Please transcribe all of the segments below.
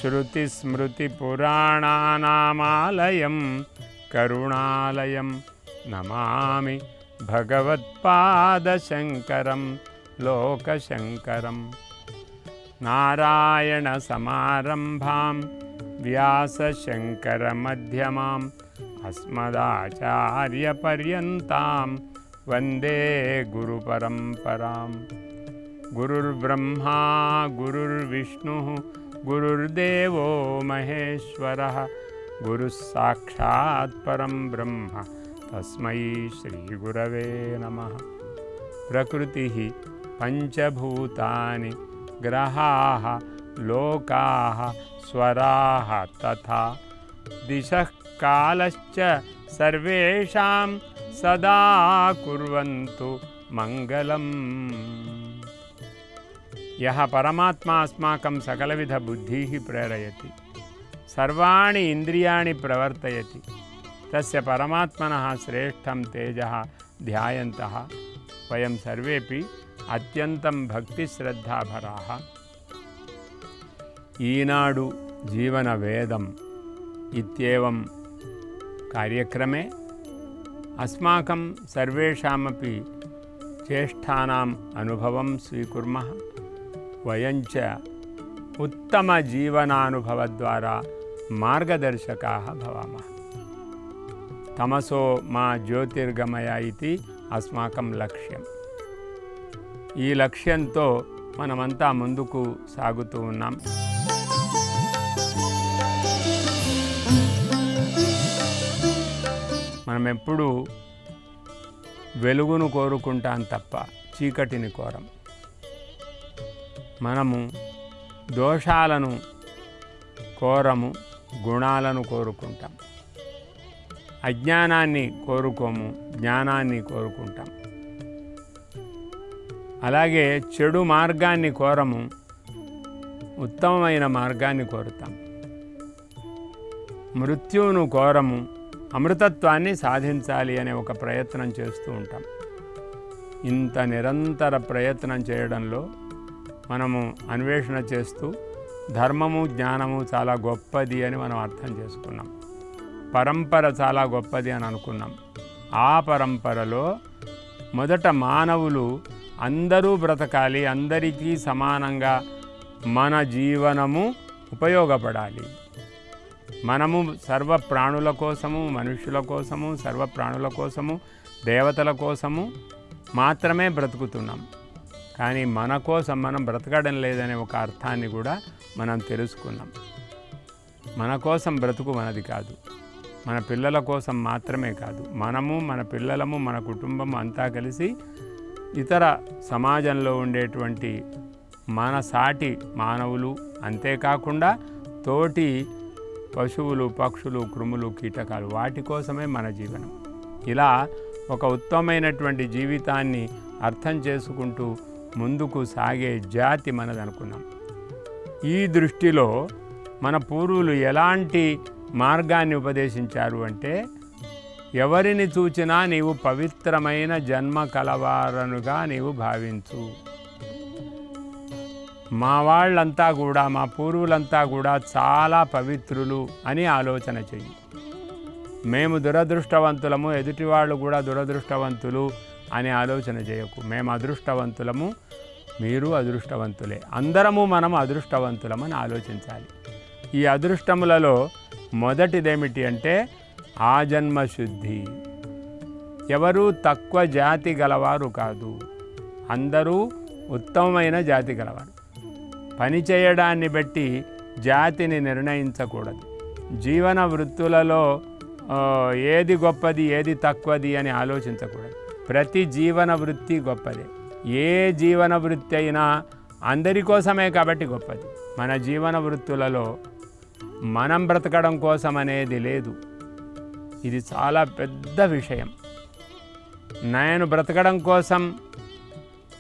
श्रुतिस्मृतिपुराणानामालयं करुणालयं नमामि भगवत्पादशङ्करं लोकशङ्करं। नारायणसमारम्भां व्यासशङ्करमध्यमाम् अस्मदाचार्यपर्यन्तां वन्दे गुरुपरम्परां। गुरुर्ब्रह्मा गुरुर्विष्णुः गुरुर्देवो महेश्वरः गुरुस्साक्षात् परं ब्रह्म तस्मै श्रीगुरवे नमः। प्रकृतिः पंचभूतानि ग्रहाः लोकाः स्वराः तथा दिशः कालश्च सर्वेषां सदा कुर्वन्तु मंगलम्। यः परमात्मा अस्माकं सकलविध बुद्धिः प्रेरयति सर्वाणि इन्द्रियाणि प्रवर्तयति तस्य परमात्मनः श्रेष्ठं तेजः ध्यायन्तः वयं सर्वेपि अत्यन्तं भक्तिश्रद्धाभराः। ఈనాడు జీవన వేదం इत्येवं कार्यक्रमे अस्माकं सर्वेषामपि ज्येष्ठानाम् अनुभवं स्वीकुर्मः। वयञ्च उत्तमजीवनानुभवद्वारा मार्गदर्शकाः भवामः। तमसो मा ज्योतिर्गमय इति अस्माकं लक्ष्यम्। ఈ లక్ష్యంతో మనమంతా ముందుకు సాగుతూ ఉన్నాం. మనం ఎప్పుడూ వెలుగును కోరుకుంటాం తప్ప చీకటిని కోరం. మనము దోషాలను కోరము, గుణాలను కోరుకుంటాం. అజ్ఞానాన్ని కోరుకోము, జ్ఞానాన్ని కోరుకుంటాం. అలాగే చెడు మార్గాన్ని కోరము, ఉత్తమమైన మార్గాన్ని కోరుతాం. మృత్యువును కోరము, అమృతత్వాన్ని సాధించాలి అనే ఒక ప్రయత్నం చేస్తూ ఉంటాం. ఇంత నిరంతర ప్రయత్నం చేయడంలో మనము అన్వేషణ చేస్తూ ధర్మము జ్ఞానము చాలా గొప్పది అని మనం అర్థం చేసుకున్నాం. పరంపర చాలా గొప్పది అని అనుకున్నాం. ఆ పరంపరలో మొదట మానవులు అందరూ బ్రతకాలి, అందరికీ సమానంగా మన జీవనము ఉపయోగపడాలి. మనము సర్వ ప్రాణుల కోసము, మనుషుల కోసము, సర్వ ప్రాణుల కోసము, దేవతల కోసము మాత్రమే బ్రతుకుతున్నాం. కానీ మన కోసం మనం బ్రతకడం లేదనే ఒక అర్థాన్ని కూడా మనం తెలుసుకున్నాం. మన కోసం బ్రతుకు మనది కాదు, మన పిల్లల కోసం మాత్రమే కాదు. మనము, మన పిల్లలము, మన కుటుంబం అంతా కలిసి ఇతర సమాజంలో ఉండేటువంటి మన సాటి మానవులు, అంతేకాకుండా తోటి పశువులు, పక్షులు, క్రిములు, కీటకాలు, వాటి కోసమే మన జీవనం. ఇలా ఒక ఉత్తమమైనటువంటి జీవితాన్ని అర్థం చేసుకుంటూ ముందుకు సాగే జాతి మనదనుకున్నాం. ఈ దృష్టిలో మన పూర్వులు ఎలాంటి మార్గాన్ని ఉపదేశించారు అంటే, ఎవరిని చూచినా నీవు పవిత్రమైన జన్మ కలవారనుగా నీవు భావించు. మా వాళ్ళంతా కూడా, మా పూర్వులంతా కూడా చాలా పవిత్రులు అని ఆలోచన చెయ్యి. మేము దురదృష్టవంతులము, ఎదుటివాళ్ళు కూడా దురదృష్టవంతులు అని ఆలోచన చేయకు. మేము అదృష్టవంతులము, మీరు అదృష్టవంతులే, అందరము మనం అదృష్టవంతులమని ఆలోచించాలి. ఈ అదృష్టములలో మొదటిదేమిటి అంటే ఆజన్మ శుద్ధి. ఎవరూ తక్కువ జాతి గలవారు కాదు, అందరూ ఉత్తమమైన జాతి గలవారు. పని చేయడాన్ని బట్టి జాతిని నిర్ణయించకూడదు. జీవన వృత్తులలో ఏది గొప్పది ఏది తక్కువది అని ఆలోచించకూడదు. ప్రతి జీవన వృత్తి గొప్పదే. ఏ జీవన వృత్తి అయినా అందరి కోసమే కాబట్టి గొప్పది. మన జీవన వృత్తులలో మనం బ్రతకడం కోసం అనేది లేదు. ఇది చాలా పెద్ద విషయం. నేను బ్రతకడం కోసం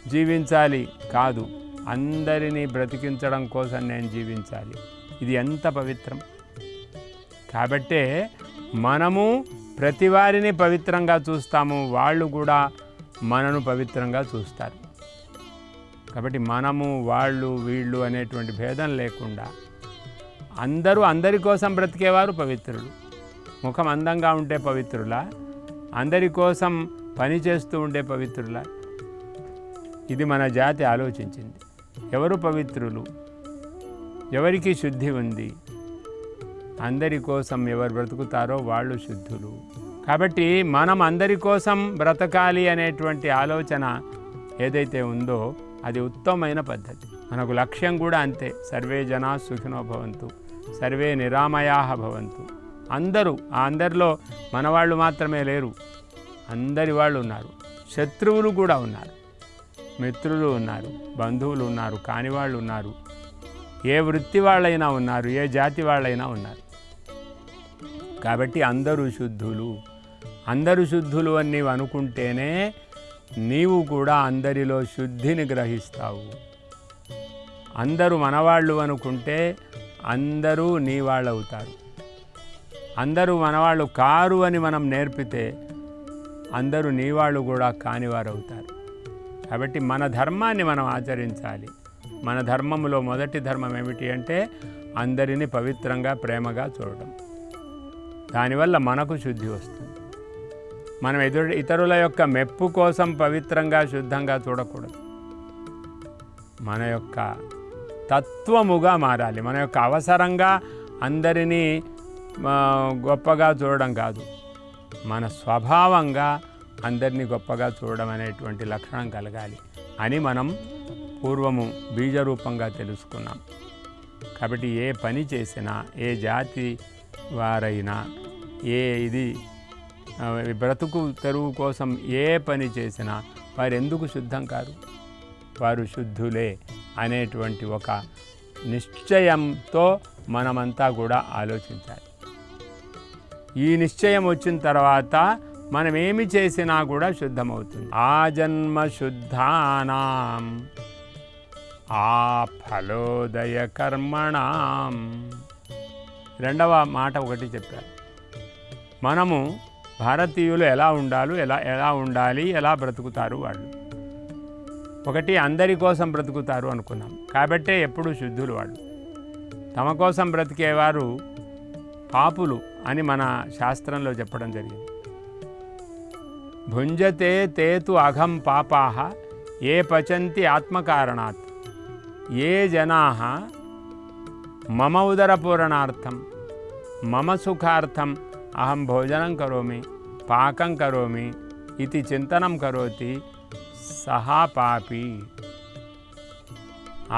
జీవించాలి కాదు, అందరినీ బ్రతికించడం కోసం నేను జీవించాలి. ఇది ఎంత పవిత్రం. కాబట్టే మనము ప్రతి వారిని పవిత్రంగా చూస్తాము, వాళ్ళు కూడా మనను పవిత్రంగా చూస్తారు. కాబట్టి మనము, వాళ్ళు, వీళ్ళు అనేటువంటి భేదం లేకుండా అందరి కోసం బ్రతికేవారు పవిత్రులు. ముఖం అందంగా ఉంటే పవిత్రులా, అందరి కోసం పని చేస్తూ ఉండే పవిత్రులా? ఇది మన జాతి ఆలోచించింది. ఎవరు పవిత్రులు? ఎవరికి శుద్ధి ఉంది? అందరి కోసం ఎవరు బ్రతుకుతారో వాళ్ళు శుద్ధులు. కాబట్టి మనం అందరి కోసం బ్రతకాలి అనేటువంటి ఆలోచన ఏదైతే ఉందో అది ఉత్తమమైన పద్ధతి. మనకు లక్ష్యం కూడా అంతే. సర్వే జనా సుఖినో భవంతు, సర్వే నిరామయాః భవంతు. అందరిలో మన వాళ్ళు మాత్రమే లేరు, అందరి వాళ్ళు ఉన్నారు. శత్రువులు కూడా ఉన్నారు, మిత్రులు ఉన్నారు, బంధువులు ఉన్నారు, కాని వాళ్ళు ఉన్నారు, ఏ వృత్తి వాళ్ళైనా ఉన్నారు, ఏ జాతి వాళ్ళైనా ఉన్నారు. కాబట్టి అందరూ శుద్ధులు అని నీవు అనుకుంటేనే నీవు కూడా అందరిలో శుద్ధిని గ్రహిస్తావు. అందరూ మనవాళ్ళు అనుకుంటే అందరూ నీ వాళ్ళు అవుతారు. అందరూ మనవాళ్ళు కారు అని మనం నేర్పితే అందరూ నీ వాళ్ళు కూడా కానివారు అవుతారు. కాబట్టి మన ధర్మాన్ని మనం ఆచరించాలి. మన ధర్మంలో మొదటి ధర్మం ఏమిటి అంటే అందరినీ పవిత్రంగా ప్రేమగా చూడడం. దానివల్ల మనకు శుద్ధి వస్తుంది. మనం ఇతరుల యొక్క మెప్పు కోసం పవిత్రంగా శుద్ధంగా చూడకూడదు. మన యొక్క తత్వముగా మారాలి. మన యొక్క అవసరంగా అందరినీ గొప్పగా చూడడం కాదు, మన స్వభావంగా అందరినీ గొప్పగా చూడడం అనేటువంటి లక్షణం కలగాలి అని మనం పూర్వము బీజరూపంగా తెలుసుకున్నాం. కాబట్టి ఏ పని చేసినా, ఏ జాతి వారైనా, ఇది బ్రతుకు తెరువు కోసం ఏ పని చేసినా వారు ఎందుకు శుద్ధం కాదు? వారు శుద్ధులే అనేటువంటి ఒక నిశ్చయంతో మనమంతా కూడా ఆలోచించాలి. ఈ నిశ్చయం వచ్చిన తర్వాత మనం ఏమి చేసినా కూడా శుద్ధమవుతుంది. ఆజన్మ శుద్ధానాం ఆ ఫలోదయ కర్మణాం. రెండవ మాట ఒకటి చెప్పారు. మనము భారతీయులు ఎలా ఉండాలి, ఎలా బ్రతుకుతారు వాళ్ళు. ఒకటి, అందరి కోసం బ్రతుకుతారు అనుకున్నాం కాబట్టే ఎప్పుడు శుద్ధులు వాళ్ళు. తమ కోసం బ్రతికేవారు పాపులు అని మన శాస్త్రంలో చెప్పడం జరిగింది. భుంజతే తేతు అఘం పాపాః ఏ పచంతి ఆత్మకారణాత్ ఏ జనాః మమ ఉదరపూరణార్థం మమ సుఖార్థం అహం భోజనం కరోమి పాకం కరోమి ఇది చింతనం కరోతి సహా పాపి.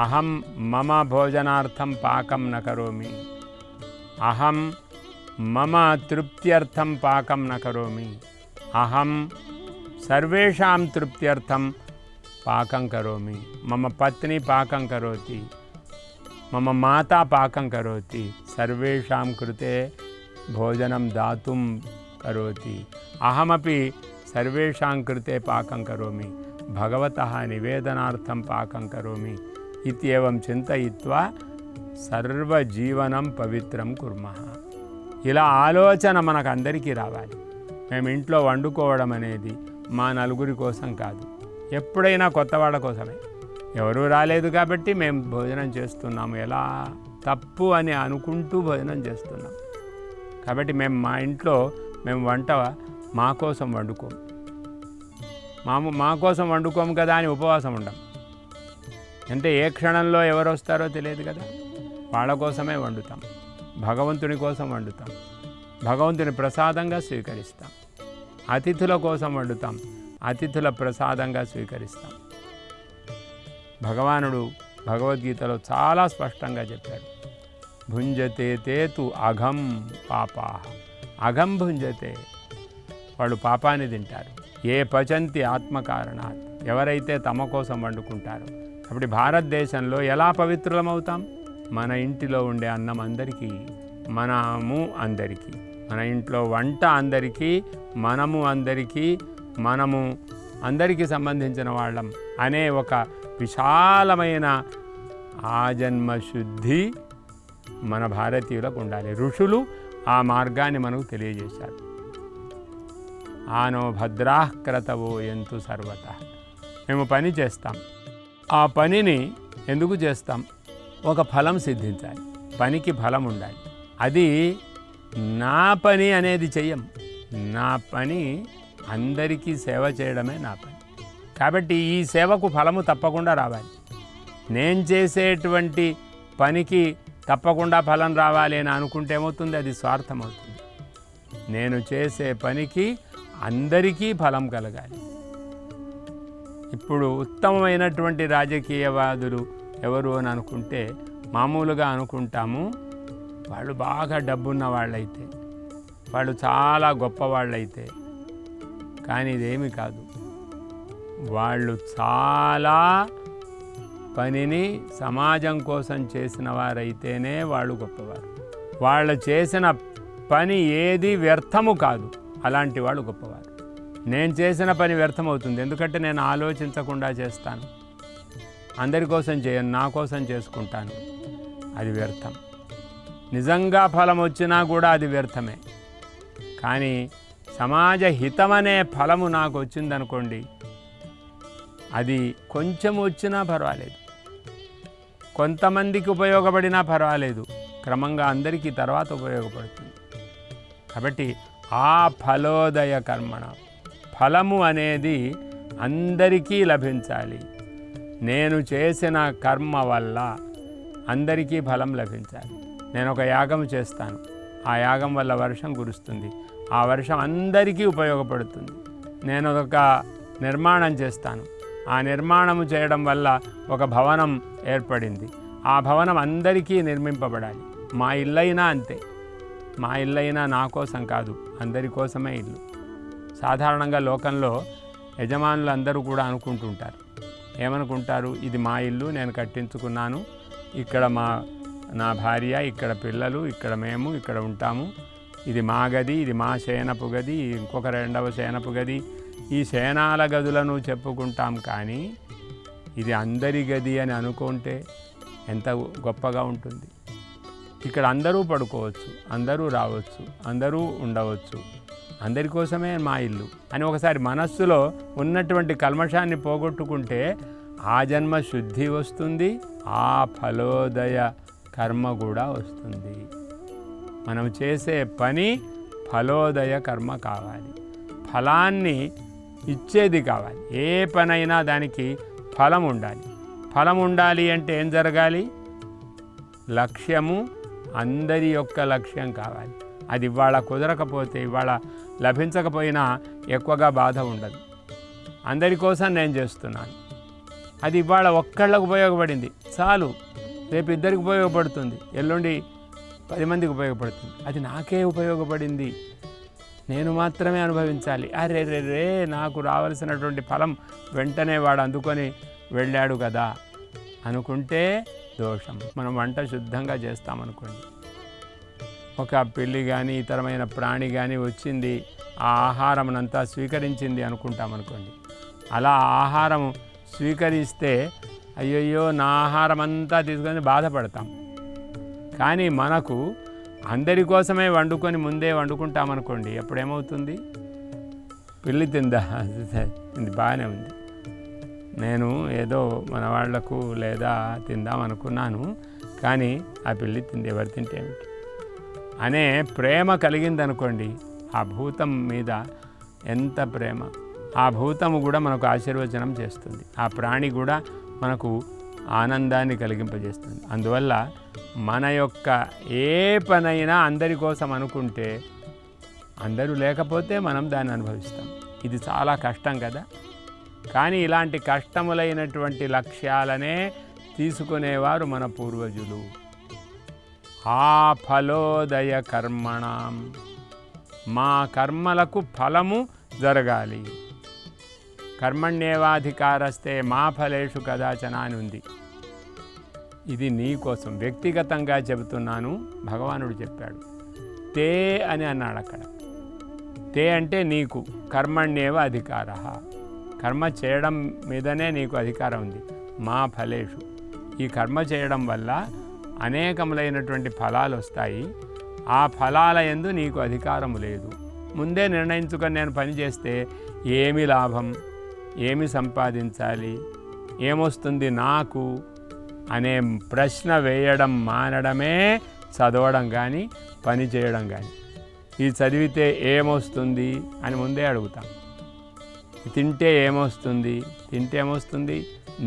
అహం మమ భోజనార్థం పాకం న కరోమి, అహం మమ తృప్త్యర్థం పాకం న కరోమి, అహం సర్వేషాం తృప్త్యర్థం పాకం కరోమి. మమ పత్ని పాకం కరోతి, మమ మాతా పాకం కరోతి, సర్వేషాం కృతే భోజనం దాతుం కరోతి, అహమపి సర్వేషాం కృతే పాకం కరోమి, భగవతః నివేదనార్థం పాకం కరోమి ఇత్యేవం చింతయిత్వా సర్వజీవనం పవిత్రం కుర్మః. ఇలా ఆలోచన మనకు అందరికీ రావాలి. మేము ఇంట్లో వండుకోవడం అనేది మా నలుగురి కోసం కాదు, ఎప్పుడైనా కొత్త వాళ్ళ కోసమే. ఎవరూ రాలేదు కాబట్టి మేము భోజనం చేస్తున్నాము, ఎలా తప్పు అని అనుకుంటూ భోజనం చేస్తున్నాం. కాబట్టి మా ఇంట్లో వంట మా కోసం వండుకోము. మా కోసం వండుకోము కదా అని ఉపవాసం ఉండం. అంటే ఏ క్షణంలో ఎవరు వస్తారో తెలియదు కదా, వాళ్ళ కోసమే వండుతాం. భగవంతుని కోసం వండుతాం, భగవంతుని ప్రసాదంగా స్వీకరిస్తాం. అతిథుల కోసం వండుతాం, అతిథుల ప్రసాదంగా స్వీకరిస్తాం. భగవానుడు భగవద్గీతలో చాలా స్పష్టంగా చెప్పాడు, భుంజతే తేతు అఘం పాపాః. అఘం భుంజతే, వాళ్ళు పాపాన్ని తింటారు. ఏ పచంతి ఆత్మకారణాత్, ఎవరైతే తమ కోసం వండుకుంటారో. కాబట్టి భారతదేశంలో ఎలా పవిత్రులమవుతాం? మన ఇంటిలో ఉండే అన్నం అందరికీ, మనము అందరికీ, మన ఇంట్లో వంట అందరికీ, మనము అందరికీ సంబంధించిన వాళ్ళం అనే ఒక విశాలమైన ఆజన్మ శుద్ధి మన భారతీయులకు ఉండాలి. ఋషులు ఆ మార్గాన్ని మనకు తెలియజేశారు. ఆనో భద్రాః క్రతవో యంతు సర్వతః. మేము పని చేస్తాం, ఆ పనిని ఎందుకు చేస్తాం? ఒక ఫలం సిద్ధించాలి. పనికి ఫలం ఉండాలి. అది నా పని అనేది చెయ్యం. నా పని అందరికీ సేవ చేయడమే నా పని. కాబట్టి ఈ సేవకు ఫలము తప్పకుండా రావాలి. నేను చేసేటువంటి పనికి తప్పకుండా ఫలం రావాలి అని అనుకుంటే ఏమవుతుంది? అది స్వార్థం అవుతుంది. నేను చేసే పనికి అందరికీ ఫలం కలగాలి. ఇప్పుడు ఉత్తమమైనటువంటి రాజకీయవాదులు ఎవరు అని అనుకుంటే మామూలుగా అనుకుంటాము, వాళ్ళు బాగా డబ్బున్న వాళ్ళైతే, వాళ్ళు చాలా గొప్పవాళ్ళైతే. కానీ ఇదేమి కాదు. వాళ్ళు చాలా పనిని సమాజం కోసం చేసిన వారైతేనే వాళ్ళు గొప్పవారు. వాళ్ళు చేసిన పని ఏది వ్యర్థము కాదు, అలాంటి వాళ్ళు గొప్పవారు. నేను చేసిన పని వ్యర్థమవుతుంది, ఎందుకంటే నేను ఆలోచించకుండా చేస్తాను. అందరి కోసం చేయను, నా కోసం చేసుకుంటాను. అది వ్యర్థం. నిజంగా ఫలం వచ్చినా కూడా అది వ్యర్థమే. కానీ సమాజ హితమనే ఫలము నాకు వచ్చిందనుకోండి, అది కొంచెం వచ్చినా పర్వాలేదు, కొంతమందికి ఉపయోగపడినా పర్వాలేదు, క్రమంగా అందరికీ తర్వాత ఉపయోగపడుతుంది. కాబట్టి ఆ ఫలోదయ కర్మణ, ఫలము అనేది అందరికీ లభించాలి. నేను చేసిన కర్మ వల్ల అందరికీ ఫలం లభించాలి. నేను ఒక యాగం చేస్తాను, ఆ యాగం వల్ల వర్షం కురుస్తుంది, ఆ వర్షం అందరికీ ఉపయోగపడుతుంది. నేను ఒక నిర్మాణం చేస్తాను, ఆ నిర్మాణము చేయడం వల్ల ఒక భవనం ఏర్పడింది, ఆ భవనం అందరికీ నిర్మింపబడాలి. మా ఇల్లైనా అంతే. మా ఇల్లైనా నా కోసం కాదు, అందరి కోసమే ఇల్లు. సాధారణంగా లోకంలో యజమానులు అందరూ కూడా అనుకుంటుంటారు. ఏమనుకుంటారు? ఇది మా ఇల్లు, నేను కట్టించుకున్నాను, ఇక్కడ నా భార్య, ఇక్కడ పిల్లలు, ఇక్కడ మేము ఇక్కడ ఉంటాము, ఇది మా గది, ఇది మా శయనపు గది, ఇంకొక రెండవ శయనపు గది, ఈ శయనాల గదులను చెప్పుకుంటాం. కానీ ఇది అందరి గది అని అనుకుంటే ఎంత గొప్పగా ఉంటుంది. ఇక్కడ అందరూ పడుకోవచ్చు, అందరూ రావచ్చు, అందరూ ఉండవచ్చు, అందరి కోసమే మా ఇల్లు అని ఒకసారి మనస్సులో ఉన్నటువంటి కల్మషాన్ని పోగొట్టుకుంటే ఆ జన్మ శుద్ధి వస్తుంది, ఆ ఫలోదయ కర్మ కూడా వస్తుంది. మనం చేసే పని ఫలోదయ కర్మ కావాలి, ఫలాన్ని ఇచ్చేది కావాలి. ఏ పనైనా దానికి ఫలం ఉండాలి. ఫలం ఉండాలి అంటే ఏం జరగాలి? లక్ష్యము అందరి యొక్క లక్ష్యం కావాలి. అది ఇవాళ కుదరకపోతే, ఇవాళ లభించకపోయినా ఎక్కువగా బాధ ఉండదు. అందరి కోసం నేను చేస్తున్నాను, అది ఇవాళ ఒక్కళ్ళకు ఉపయోగపడింది చాలు, రేపు ఇద్దరికి ఉపయోగపడుతుంది, ఎల్లుండి 10 మందికి ఉపయోగపడుతుంది. అది నాకే ఉపయోగపడింది, నేను మాత్రమే అనుభవించాలి. అరే రే రే నాకు రావాల్సినటువంటి ఫలం వెంటనే వాడు అందుకొని వెళ్ళాడు కదా అనుకుంటే దోషం. మనం వంట శుద్ధంగా చేస్తామనుకోండి, ఒక పిల్లి కానీ ఇతరమైన ప్రాణి కానీ వచ్చింది, ఆ ఆహారమునంతా స్వీకరించింది అనుకుంటామనుకోండి. అలా ఆహారం స్వీకరిస్తే అయ్యయ్యో నా ఆహారం అంతా తీసుకొని బాధపడతాం. కానీ మనకు అందరి కోసమే వండుకొని ముందే వండుకుంటామనుకోండి, అప్పుడేమవుతుంది? పిల్లి తిందా, ఇది బాగానే ఉంది, నేను ఏదో మన వాళ్లకు లేదా తిందామనుకున్నాను, కానీ ఆ పిల్లి తింది, ఎవరు తింటే ఏమిటి అనే ప్రేమ కలిగిందనుకోండి, ఆ భూతం మీద ఎంత ప్రేమ, ఆ భూతము కూడా మనకు ఆశీర్వచనం చేస్తుంది, ఆ ప్రాణి కూడా మనకు ఆనందాన్ని కలిగింపజేస్తుంది. అందువల్ల మన యొక్క ఏ పనైనా అందరి కోసం అనుకుంటే, అందరూ లేకపోతే మనం దాన్ని అనుభవిస్తాం. ఇది చాలా కష్టం కదా. కానీ ఇలాంటి కష్టములైనటువంటి లక్ష్యాలనే తీసుకునేవారు మన పూర్వజులు. ఆ ఫలోదయ కర్మణం, మా కర్మలకు ఫలము జరగాలి. కర్మణ్యేవాధికారస్తే మా ఫలేషు కదాచన అని ఉంది. ఇది నీ కోసం వ్యక్తిగతంగా చెబుతున్నాను, భగవానుడు చెప్పాడు. తే అని అన్నాడు అక్కడ. తే అంటే నీకు, కర్మణ్యేవ అధికార, కర్మ చేయడం మీదనే నీకు అధికారం ఉంది. మా ఫలేషు, ఈ కర్మ చేయడం వల్ల అనేకములైనటువంటి ఫలాలు వస్తాయి, ఆ ఫలాల యందు నీకు అధికారం లేదు. ముందే నిర్ణయించుకొని నేను పని చేస్తే ఏమి లాభం, ఏమి సంపాదించాలి, ఏమొస్తుంది నాకు అనే ప్రశ్న వేయడం మానడమే చదవడం కానీ పని చేయడం కానీ. ఇది చదివితే ఏమొస్తుంది అని ముందే అడుగుతాం. తింటే ఏమొస్తుంది, తింటే ఏమొస్తుంది,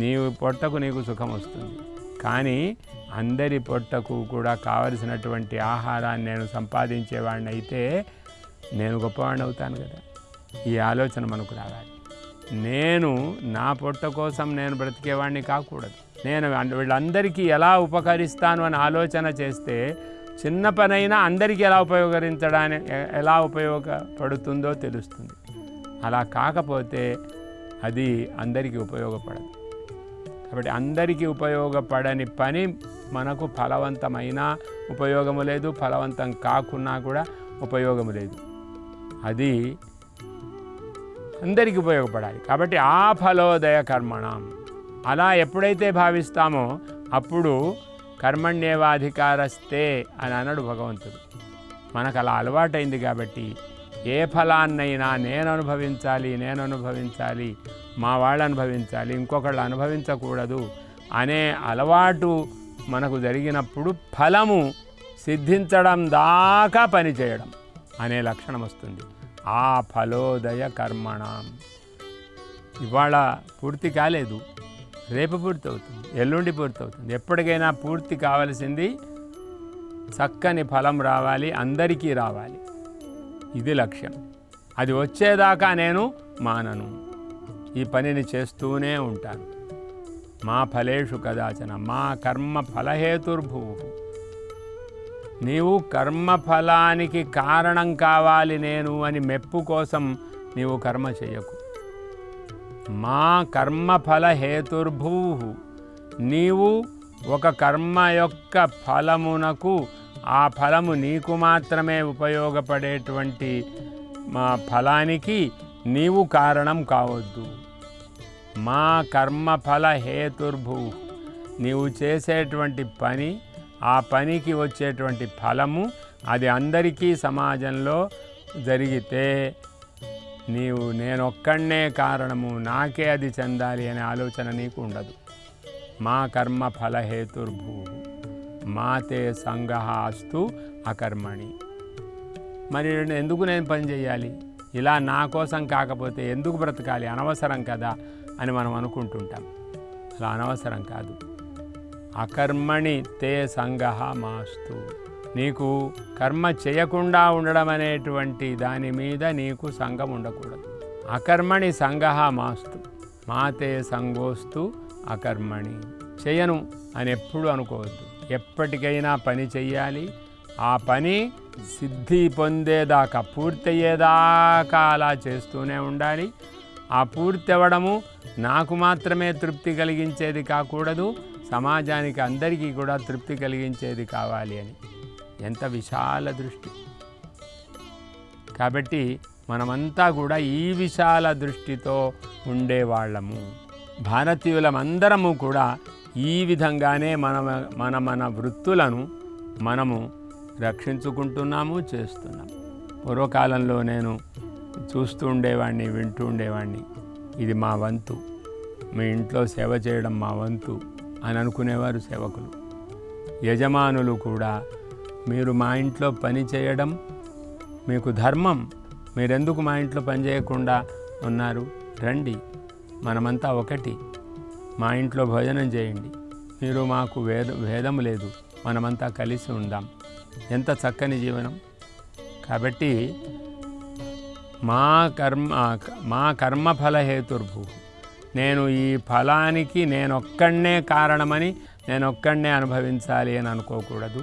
నీవు పొట్టకు నీకు సుఖం వస్తుంది. కానీ అందరి పొట్టకు కూడా కావలసినటువంటి ఆహారాన్ని నేను సంపాదించేవాడిని అయితే నేను గొప్పవాడిని అవుతాను కదా. ఈ ఆలోచన మనకు రావాలి. నేను నా పొట్ట కోసం నేను బ్రతికేవాడిని కాకూడదు. నేను వీళ్ళందరికీ ఎలా ఉపకరిస్తాను అని ఆలోచన చేస్తే చిన్న పనైనా అందరికీ ఎలా ఉపయోగపడుతుందో తెలుస్తుంది. అలా కాకపోతే అది అందరికీ ఉపయోగపడదు. కాబట్టి అందరికీ ఉపయోగపడని పని మనకు ఫలవంతమైన ఉపయోగము లేదు, ఫలవంతం కాకున్నా కూడా ఉపయోగము లేదు. అది అందరికీ ఉపయోగపడాలి. కాబట్టి ఆ ఫలోదయ కర్మణం అలా ఎప్పుడైతే భావిస్తామో అప్పుడు కర్మణ్యేవాధికారస్తే అని అన్నాడు భగవంతుడు. మనకు అలా అలవాటైంది కాబట్టి ఏ ఫలాన్నైనా నేను అనుభవించాలి, మా వాళ్ళు అనుభవించాలి, ఇంకొకళ్ళు అనుభవించకూడదు అనే అలవాటు మనకు జరిగినప్పుడు ఫలము సిద్ధించడం దాకా పనిచేయడం అనే లక్షణం వస్తుంది. ఆ ఫలోదయ కర్మణం. ఇవాళ పూర్తి కాలేదు, రేపు పూర్తి అవుతుంది, ఎల్లుండి పూర్తి అవుతుంది. ఎప్పటికైనా పూర్తి కావలసింది చక్కని ఫలం రావాలి, అందరికీ రావాలి. ఇది లక్ష్యం. అది వచ్చేదాకా నేను మానను, ఈ పనిని చేస్తూనే ఉంటాను. మా ఫలేషు కదాచన మా కర్మ ఫలహేతుర్భువు. నీవు కర్మఫలానికి కారణం కావాలి నేను అని మెప్పు కోసం నీవు కర్మ చేయకు. మా కర్మఫల హేతుర్భువు. నీవు ఒక కర్మ యొక్క ఫలమునకు ఆ ఫలము నీకు మాత్రమే ఉపయోగపడేటువంటి మా ఫలానికి నీవు కారణం కావద్దు. మా కర్మఫల హేతుర్భువు. నీవు చేసేటువంటి పని, ఆ పనికి వచ్చేటువంటి ఫలము అది అందరికీ సమాజంలో జరిగితే నేనొక్కడే కారణము, నాకే అది చెందాలి అనే ఆలోచన నీకు ఉండదు. మా కర్మ ఫలహేతుర్భూ మాతే సంగః అస్తు అకర్మణి. మరి ఎందుకు నేను పని చేయాలి, ఇలా నా కోసం కాకపోతే ఎందుకు బ్రతకాలి, అనవసరం కదా అని మనం అనుకుంటుంటాం. అలా అనవసరం కాదు. అకర్మణి తే సంగః మాస్తు. నీకు కర్మ చేయకుండా ఉండడం అనేటువంటి దాని మీద నీకు సంగం ఉండకూడదు. అకర్మణి సంగః మాస్తు మాతే సంగోస్తు అకర్మణి. చేయను అని ఎప్పుడు అనుకోవద్దు. ఎప్పటికైనా పని చెయ్యాలి. ఆ పని సిద్ధి పొందేదాకా, పూర్తయ్యేదాకా అలా చేస్తూనే ఉండాలి. ఆ పూర్తి అవ్వడము నాకు మాత్రమే తృప్తి కలిగించేది కాకూడదు, సమాజానికి అందరికీ కూడా తృప్తి కలిగించేది కావాలి అని. ఎంత విశాల దృష్టి. కాబట్టి మనమంతా కూడా ఈ విశాల దృష్టితో ఉండేవాళ్ళము. భారతీయులమందరము కూడా ఈ విధంగానే మన వృత్తులను మనము రక్షించుకుంటున్నాము, చేస్తున్నాము. పూర్వకాలంలో నేను చూస్తూ ఉండేవాడిని, వింటూ ఉండేవాడిని, ఇది మా వంతు, మీ ఇంట్లో సేవ చేయడం మా వంతు అని అనుకునేవారు సేవకులు. యజమానులు కూడా మీరు మా ఇంట్లో పని చేయడం మీకు ధర్మం, మీరెందుకు మా ఇంట్లో పని చేయకుండా ఉన్నారు, రండి మనమంతా ఒకటి, మా ఇంట్లో భోజనం చేయండి, మీరు మాకు భేదం లేదు, మనమంతా కలిసి ఉందాం. ఎంత చక్కని జీవనం. కాబట్టి మా కర్మఫల హేతుర్భూ. నేను ఈ ఫలానికి నేనొక్కడే కారణమని నేనొక్కడే అనుభవించాలి అని అనుకోకూడదు.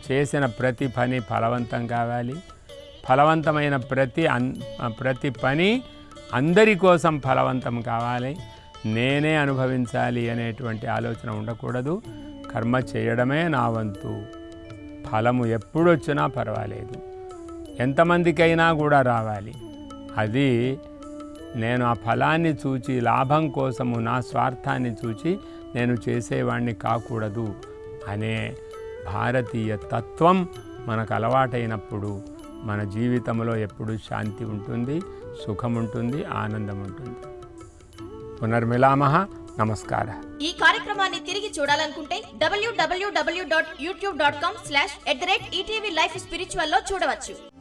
చేసిన ప్రతి పని ఫలవంతం కావాలి. ఫలవంతమైన ప్రతి పని అందరి కోసం ఫలవంతం కావాలి. నేనే అనుభవించాలి అనేటువంటి ఆలోచన ఉండకూడదు. కర్మ చేయడమే నా వంతు. ఫలము ఎప్పుడొచ్చినా పర్వాలేదు, ఎంతమందికైనా కూడా రావాలి. అది నేను ఆ ఫలాన్ని చూచి లాభం కోసము నా స్వార్థాన్ని చూచి నేను చేసేవాడిని కాకూడదు అనే భారతీయ తత్వం మనకు అలవాటైనప్పుడు మన జీవితంలో ఎప్పుడు శాంతి ఉంటుంది, సుఖం ఉంటుంది, ఆనందం ఉంటుంది. పునర్మిలామః నమస్కారం. ఈ కార్యక్రమాన్ని తిరిగి చూడాలనుకుంటే www.youtube.com/@ETV Life Spiritual లో చూడవచ్చు.